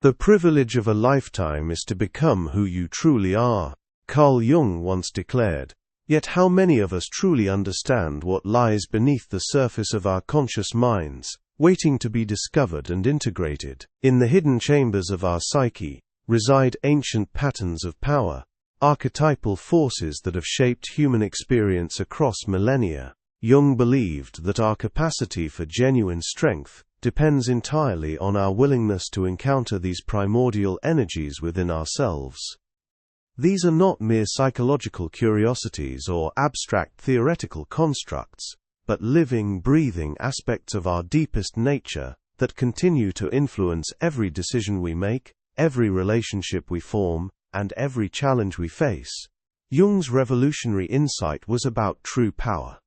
The privilege of a lifetime is to become who you truly are, Carl Jung once declared. Yet how many of us truly understand what lies beneath the surface of our conscious minds, waiting to be discovered and integrated? In the hidden chambers of our psyche reside ancient patterns of power, archetypal forces that have shaped human experience across millennia. Jung believed that our capacity for genuine strength depends entirely on our willingness to encounter these primordial energies within ourselves. These are not mere psychological curiosities or abstract theoretical constructs, but living, breathing aspects of our deepest nature that continue to influence every decision we make, every relationship we form, and every challenge we face. Jung's revolutionary insight was about true power.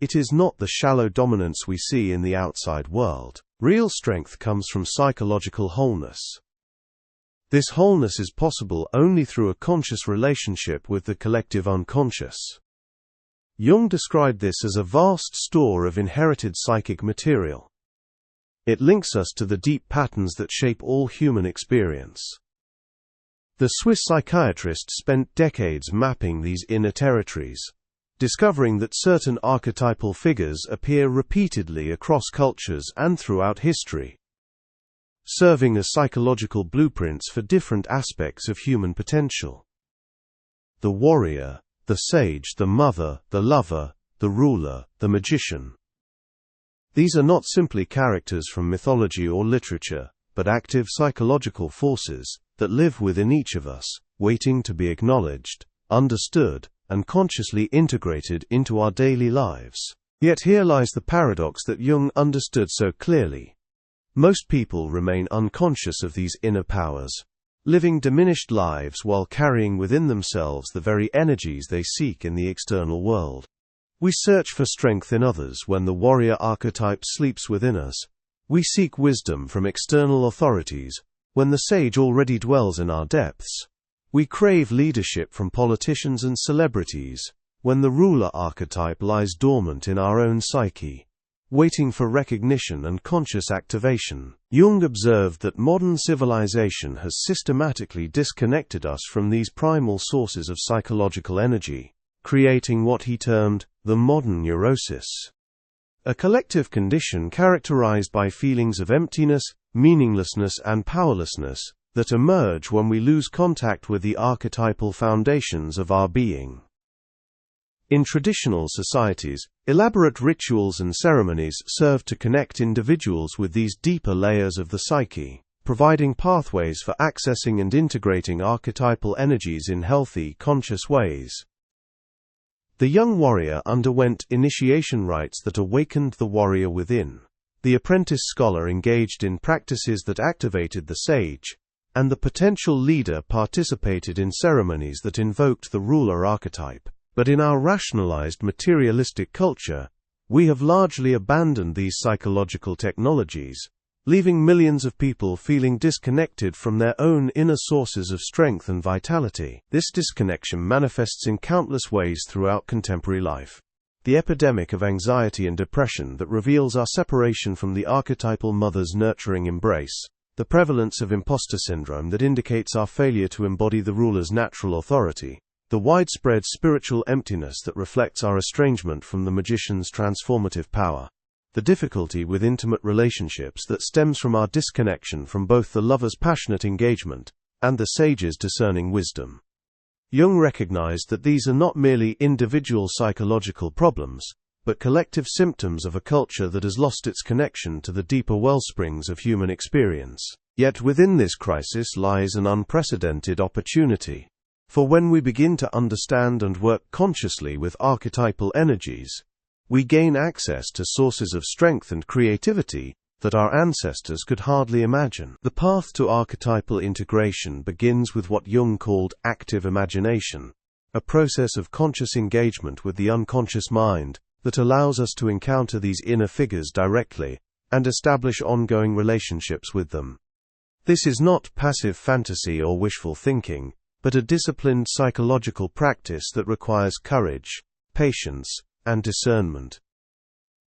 It is not the shallow dominance we see in the outside world. Real strength comes from psychological wholeness. This wholeness is possible only through a conscious relationship with the collective unconscious. Jung described this as a vast store of inherited psychic material. It links us to the deep patterns that shape all human experience. The Swiss psychiatrist spent decades mapping these inner territories, discovering that certain archetypal figures appear repeatedly across cultures and throughout history, serving as psychological blueprints for different aspects of human potential. The warrior, the sage, the mother, the lover, the ruler, the magician. These are not simply characters from mythology or literature, but active psychological forces that live within each of us, waiting to be acknowledged, understood, and consciously integrated into our daily lives. Yet here lies the paradox that Jung understood so clearly. Most people remain unconscious of these inner powers, living diminished lives while carrying within themselves the very energies they seek in the external world. We search for strength in others when the warrior archetype sleeps within us. We seek wisdom from external authorities when the sage already dwells in our depths. We crave leadership from politicians and celebrities when the ruler archetype lies dormant in our own psyche, waiting for recognition and conscious activation. Jung observed that modern civilization has systematically disconnected us from these primal sources of psychological energy, creating what he termed the modern neurosis, a collective condition characterized by feelings of emptiness, meaninglessness, and powerlessness that emerge when we lose contact with the archetypal foundations of our being. In traditional societies, elaborate rituals and ceremonies serve to connect individuals with these deeper layers of the psyche, providing pathways for accessing and integrating archetypal energies in healthy, conscious ways. The young warrior underwent initiation rites that awakened the warrior within. The apprentice scholar engaged in practices that activated the sage, and the potential leader participated in ceremonies that invoked the ruler archetype. But in our rationalized materialistic culture, we have largely abandoned these psychological technologies, leaving millions of people feeling disconnected from their own inner sources of strength and vitality. This disconnection manifests in countless ways throughout contemporary life. The epidemic of anxiety and depression that reveals our separation from the archetypal mother's nurturing embrace, the prevalence of imposter syndrome that indicates our failure to embody the ruler's natural authority, the widespread spiritual emptiness that reflects our estrangement from the magician's transformative power, the difficulty with intimate relationships that stems from our disconnection from both the lover's passionate engagement and the sage's discerning wisdom. Jung recognized that these are not merely individual psychological problems, but collective symptoms of a culture that has lost its connection to the deeper wellsprings of human experience. Yet within this crisis lies an unprecedented opportunity. For when we begin to understand and work consciously with archetypal energies, we gain access to sources of strength and creativity that our ancestors could hardly imagine. The path to archetypal integration begins with what Jung called active imagination, a process of conscious engagement with the unconscious mind that allows us to encounter these inner figures directly and establish ongoing relationships with them. This is not passive fantasy or wishful thinking, but a disciplined psychological practice that requires courage, patience, and discernment.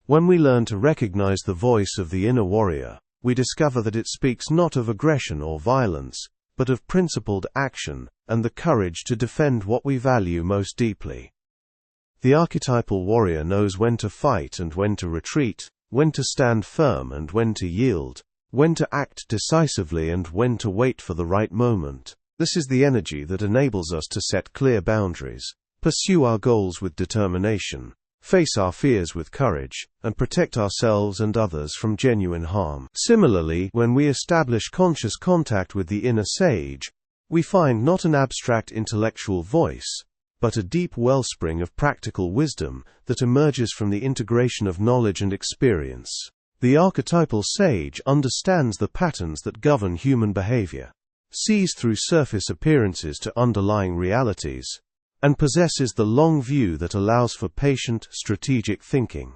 When we learn to recognize the voice of the inner warrior, we discover that it speaks not of aggression or violence, but of principled action, and the courage to defend what we value most deeply. The archetypal warrior knows when to fight and when to retreat, when to stand firm and when to yield, when to act decisively and when to wait for the right moment. This is the energy that enables us to set clear boundaries, pursue our goals with determination, face our fears with courage, and protect ourselves and others from genuine harm. Similarly, when we establish conscious contact with the inner sage, we find not an abstract intellectual voice, but a deep wellspring of practical wisdom that emerges from the integration of knowledge and experience. The archetypal sage understands the patterns that govern human behavior, sees through surface appearances to underlying realities, and possesses the long view that allows for patient, strategic thinking.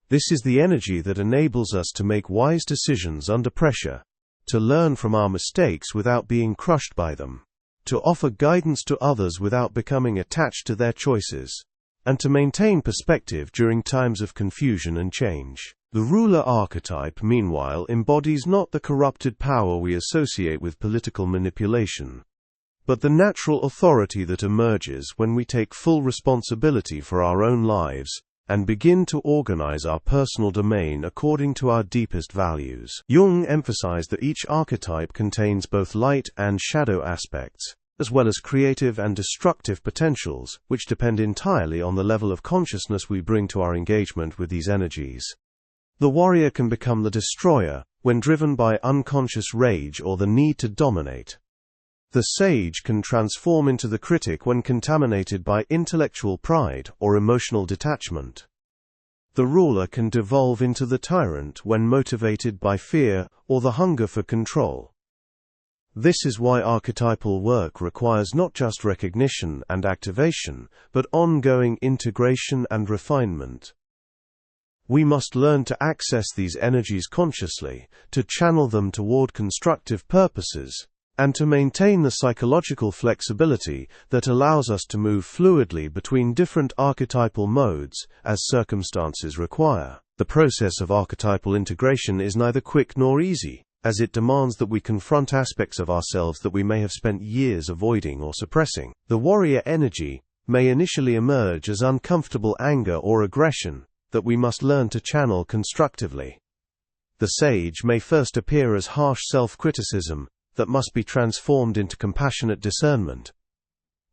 This is the energy that enables us to make wise decisions under pressure, to learn from our mistakes without being crushed by them, to offer guidance to others without becoming attached to their choices, and to maintain perspective during times of confusion and change. The ruler archetype, meanwhile, embodies not the corrupted power we associate with political manipulation, but the natural authority that emerges when we take full responsibility for our own lives and begin to organize our personal domain according to our deepest values. Jung emphasized that each archetype contains both light and shadow aspects, as well as creative and destructive potentials, which depend entirely on the level of consciousness we bring to our engagement with these energies. The warrior can become the destroyer when driven by unconscious rage or the need to dominate. The sage can transform into the critic when contaminated by intellectual pride or emotional detachment. The ruler can devolve into the tyrant when motivated by fear or the hunger for control. This is why archetypal work requires not just recognition and activation, but ongoing integration and refinement. We must learn to access these energies consciously, to channel them toward constructive purposes, and to maintain the psychological flexibility that allows us to move fluidly between different archetypal modes as circumstances require. The process of archetypal integration is neither quick nor easy, as it demands that we confront aspects of ourselves that we may have spent years avoiding or suppressing. The warrior energy may initially emerge as uncomfortable anger or aggression that we must learn to channel constructively. The sage may first appear as harsh self-criticism that must be transformed into compassionate discernment.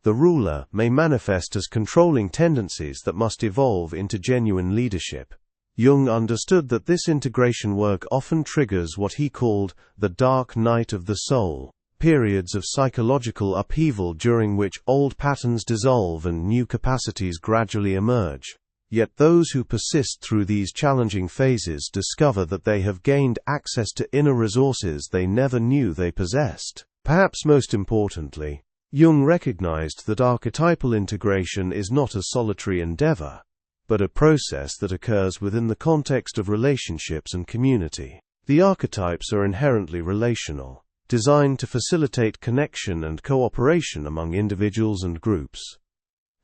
The ruler may manifest as controlling tendencies that must evolve into genuine leadership. Jung understood that this integration work often triggers what he called the dark night of the soul, periods of psychological upheaval during which old patterns dissolve and new capacities gradually emerge. Yet those who persist through these challenging phases discover that they have gained access to inner resources they never knew they possessed. Perhaps most importantly, Jung recognized that archetypal integration is not a solitary endeavor, but a process that occurs within the context of relationships and community. The archetypes are inherently relational, designed to facilitate connection and cooperation among individuals and groups.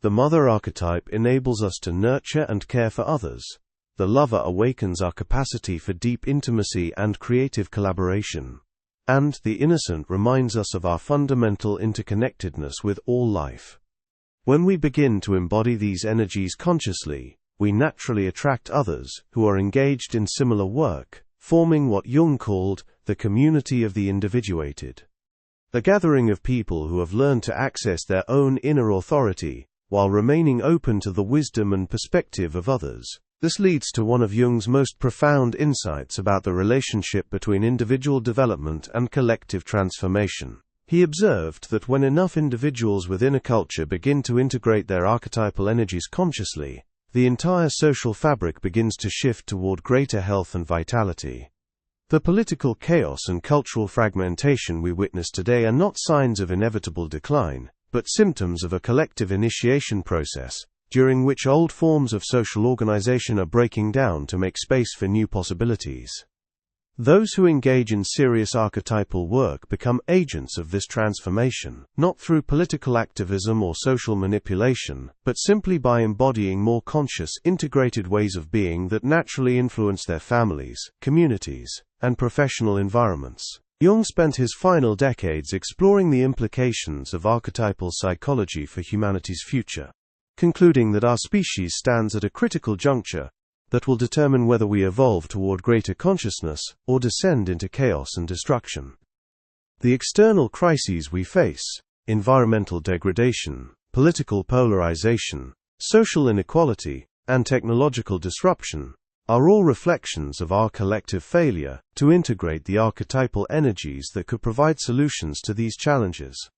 The mother archetype enables us to nurture and care for others. The lover awakens our capacity for deep intimacy and creative collaboration. And the innocent reminds us of our fundamental interconnectedness with all life. When we begin to embody these energies consciously, we naturally attract others who are engaged in similar work, forming what Jung called the community of the individuated. A gathering of people who have learned to access their own inner authority, while remaining open to the wisdom and perspective of others. This leads to one of Jung's most profound insights about the relationship between individual development and collective transformation. He observed that when enough individuals within a culture begin to integrate their archetypal energies consciously, the entire social fabric begins to shift toward greater health and vitality. The political chaos and cultural fragmentation we witness today are not signs of inevitable decline, but symptoms of a collective initiation process, during which old forms of social organization are breaking down to make space for new possibilities. Those who engage in serious archetypal work become agents of this transformation, not through political activism or social manipulation, but simply by embodying more conscious, integrated ways of being that naturally influence their families, communities, and professional environments. Jung spent his final decades exploring the implications of archetypal psychology for humanity's future, concluding that our species stands at a critical juncture that will determine whether we evolve toward greater consciousness or descend into chaos and destruction. The external crises we face, environmental degradation, political polarization, social inequality, and technological disruption, are all reflections of our collective failure to integrate the archetypal energies that could provide solutions to these challenges.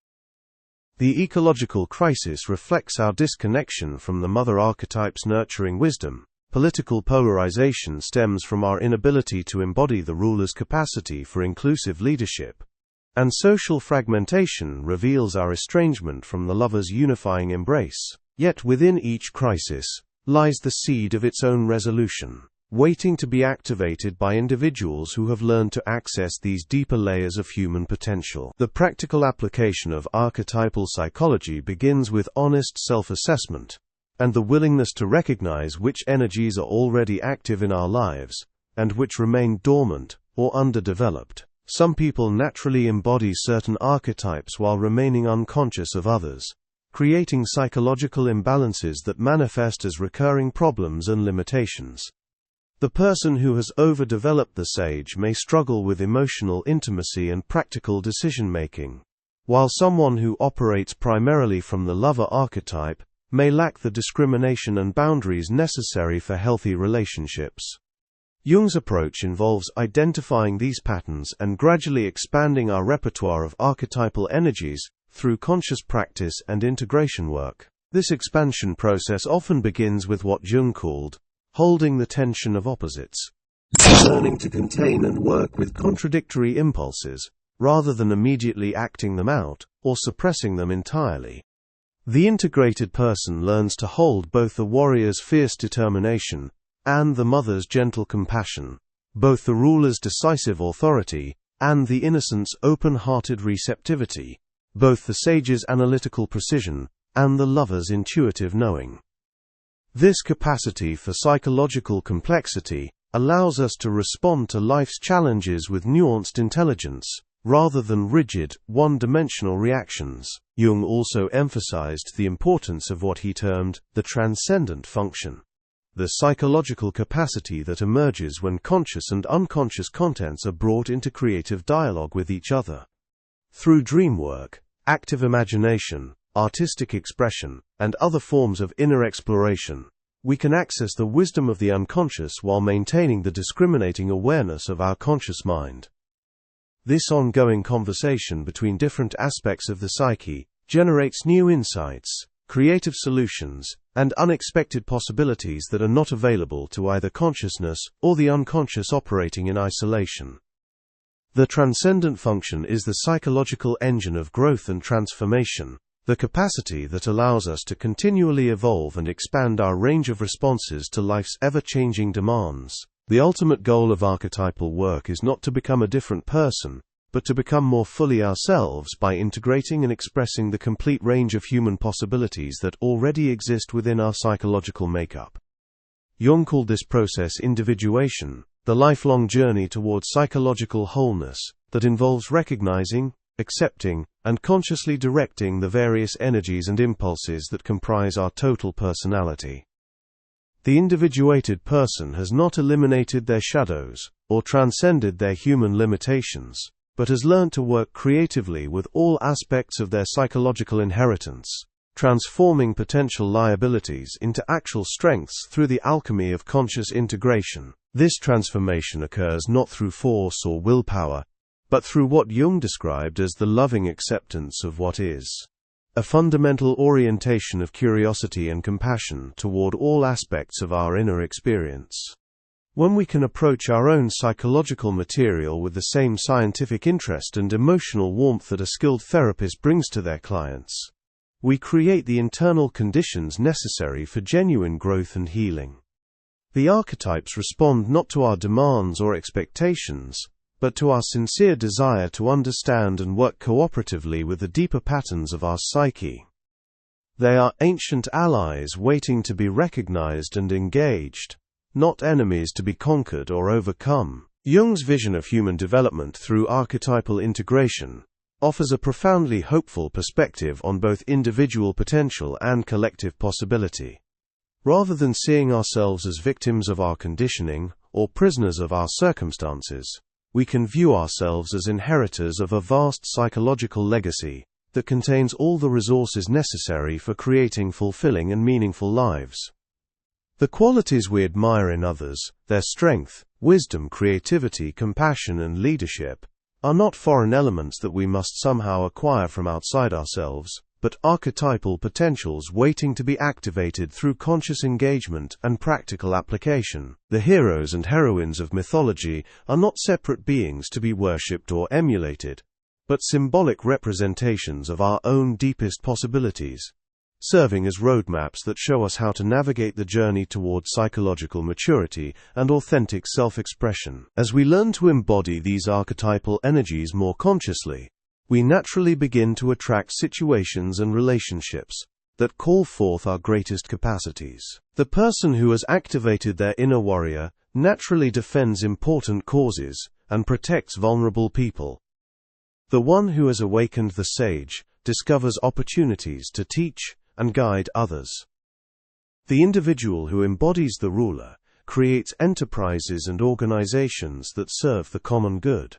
The ecological crisis reflects our disconnection from the mother archetype's nurturing wisdom. Political polarization stems from our inability to embody the ruler's capacity for inclusive leadership, and social fragmentation reveals our estrangement from the lover's unifying embrace. Yet within each crisis lies the seed of its own resolution, waiting to be activated by individuals who have learned to access these deeper layers of human potential. The practical application of archetypal psychology begins with honest self-assessment, and the willingness to recognize which energies are already active in our lives, and which remain dormant or underdeveloped. Some people naturally embody certain archetypes while remaining unconscious of others, creating psychological imbalances that manifest as recurring problems and limitations. The person who has overdeveloped the sage may struggle with emotional intimacy and practical decision-making, while someone who operates primarily from the lover archetype may lack the discrimination and boundaries necessary for healthy relationships. Jung's approach involves identifying these patterns and gradually expanding our repertoire of archetypal energies through conscious practice and integration work. This expansion process often begins with what Jung called holding the tension of opposites, learning to contain and work with contradictory impulses, rather than immediately acting them out or suppressing them entirely. The integrated person learns to hold both the warrior's fierce determination and the mother's gentle compassion, both the ruler's decisive authority and the innocent's open-hearted receptivity, both the sage's analytical precision and the lover's intuitive knowing. This capacity for psychological complexity allows us to respond to life's challenges with nuanced intelligence, rather than rigid, one-dimensional reactions. Jung also emphasized the importance of what he termed the transcendent function, the psychological capacity that emerges when conscious and unconscious contents are brought into creative dialogue with each other. Through dream work, active imagination, artistic expression, and other forms of inner exploration, we can access the wisdom of the unconscious while maintaining the discriminating awareness of our conscious mind. This ongoing conversation between different aspects of the psyche generates new insights, creative solutions, and unexpected possibilities that are not available to either consciousness or the unconscious operating in isolation. The transcendent function is the psychological engine of growth and transformation, the capacity that allows us to continually evolve and expand our range of responses to life's ever-changing demands. The ultimate goal of archetypal work is not to become a different person, but to become more fully ourselves by integrating and expressing the complete range of human possibilities that already exist within our psychological makeup. Jung called this process individuation, the lifelong journey towards psychological wholeness that involves recognizing, accepting, and consciously directing the various energies and impulses that comprise our total personality. The individuated person has not eliminated their shadows, or transcended their human limitations, but has learned to work creatively with all aspects of their psychological inheritance, transforming potential liabilities into actual strengths through the alchemy of conscious integration. This transformation occurs not through force or willpower, but through what Jung described as the loving acceptance of what is. A fundamental orientation of curiosity and compassion toward all aspects of our inner experience. When we can approach our own psychological material with the same scientific interest and emotional warmth that a skilled therapist brings to their clients, we create the internal conditions necessary for genuine growth and healing. The archetypes respond not to our demands or expectations, but to our sincere desire to understand and work cooperatively with the deeper patterns of our psyche. They are ancient allies waiting to be recognized and engaged, not enemies to be conquered or overcome. Jung's vision of human development through archetypal integration offers a profoundly hopeful perspective on both individual potential and collective possibility. Rather than seeing ourselves as victims of our conditioning or prisoners of our circumstances, we can view ourselves as inheritors of a vast psychological legacy that contains all the resources necessary for creating fulfilling and meaningful lives. The qualities we admire in others, their strength, wisdom, creativity, compassion, and leadership, are not foreign elements that we must somehow acquire from outside ourselves, but archetypal potentials waiting to be activated through conscious engagement and practical application. The heroes and heroines of mythology are not separate beings to be worshipped or emulated, but symbolic representations of our own deepest possibilities, serving as roadmaps that show us how to navigate the journey toward psychological maturity and authentic self-expression. As we learn to embody these archetypal energies more consciously, we naturally begin to attract situations and relationships that call forth our greatest capacities. The person who has activated their inner warrior naturally defends important causes and protects vulnerable people. The one who has awakened the sage discovers opportunities to teach and guide others. The individual who embodies the ruler creates enterprises and organizations that serve the common good.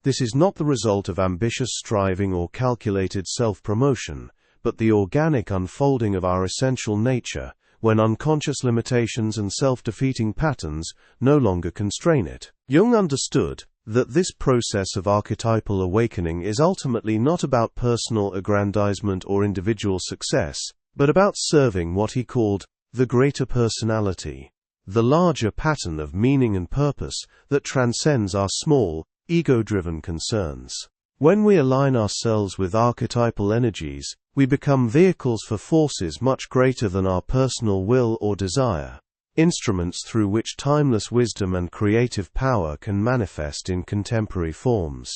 This is not the result of ambitious striving or calculated self-promotion, but the organic unfolding of our essential nature, when unconscious limitations and self-defeating patterns no longer constrain it. Jung understood that this process of archetypal awakening is ultimately not about personal aggrandizement or individual success, but about serving what he called the greater personality, the larger pattern of meaning and purpose that transcends our small, ego-driven concerns. When we align ourselves with archetypal energies, we become vehicles for forces much greater than our personal will or desire, instruments through which timeless wisdom and creative power can manifest in contemporary forms.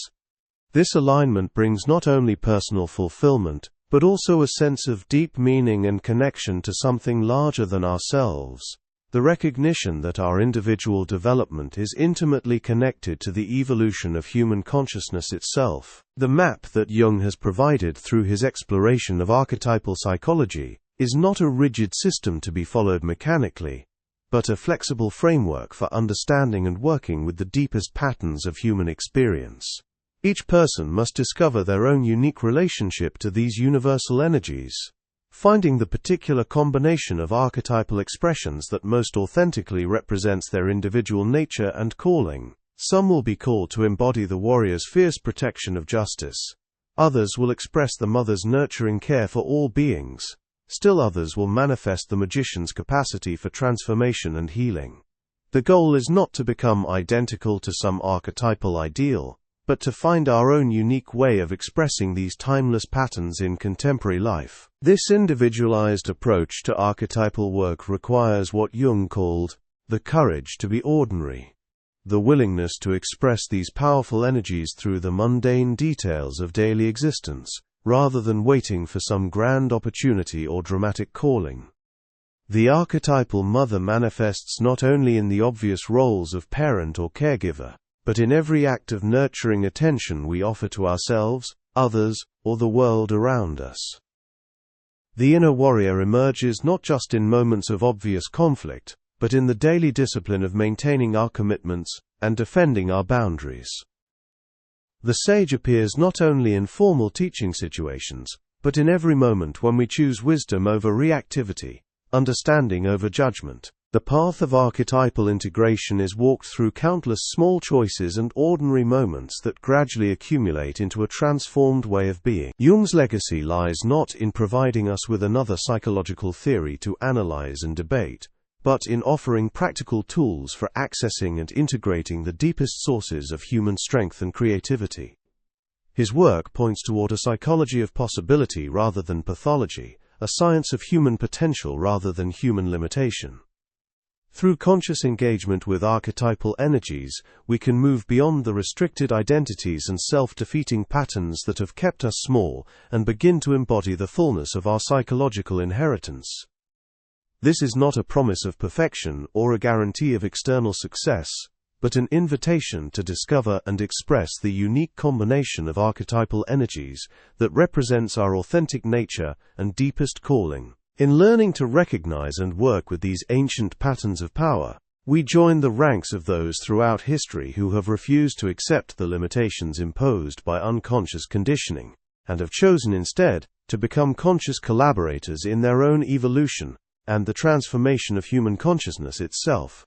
This alignment brings not only personal fulfillment, but also a sense of deep meaning and connection to something larger than ourselves, the recognition that our individual development is intimately connected to the evolution of human consciousness itself. The map that Jung has provided through his exploration of archetypal psychology is not a rigid system to be followed mechanically, but a flexible framework for understanding and working with the deepest patterns of human experience. Each person must discover their own unique relationship to these universal energies, finding the particular combination of archetypal expressions that most authentically represents their individual nature and calling. Some will be called to embody the warrior's fierce protection of justice. Others will express the mother's nurturing care for all beings. Still others will manifest the magician's capacity for transformation and healing. The goal is not to become identical to some archetypal ideal, but to find our own unique way of expressing these timeless patterns in contemporary life. This individualized approach to archetypal work requires what Jung called the courage to be ordinary, the willingness to express these powerful energies through the mundane details of daily existence, rather than waiting for some grand opportunity or dramatic calling. The archetypal mother manifests not only in the obvious roles of parent or caregiver, but in every act of nurturing attention we offer to ourselves, others, or the world around us. The inner warrior emerges not just in moments of obvious conflict, but in the daily discipline of maintaining our commitments and defending our boundaries. The sage appears not only in formal teaching situations, but in every moment when we choose wisdom over reactivity, understanding over judgment. The path of archetypal integration is walked through countless small choices and ordinary moments that gradually accumulate into a transformed way of being. Jung's legacy lies not in providing us with another psychological theory to analyze and debate, but in offering practical tools for accessing and integrating the deepest sources of human strength and creativity. His work points toward a psychology of possibility rather than pathology, a science of human potential rather than human limitation. Through conscious engagement with archetypal energies, we can move beyond the restricted identities and self-defeating patterns that have kept us small and begin to embody the fullness of our psychological inheritance. This is not a promise of perfection or a guarantee of external success, but an invitation to discover and express the unique combination of archetypal energies that represents our authentic nature and deepest calling. In learning to recognize and work with these ancient patterns of power, we join the ranks of those throughout history who have refused to accept the limitations imposed by unconscious conditioning, and have chosen instead to become conscious collaborators in their own evolution and the transformation of human consciousness itself.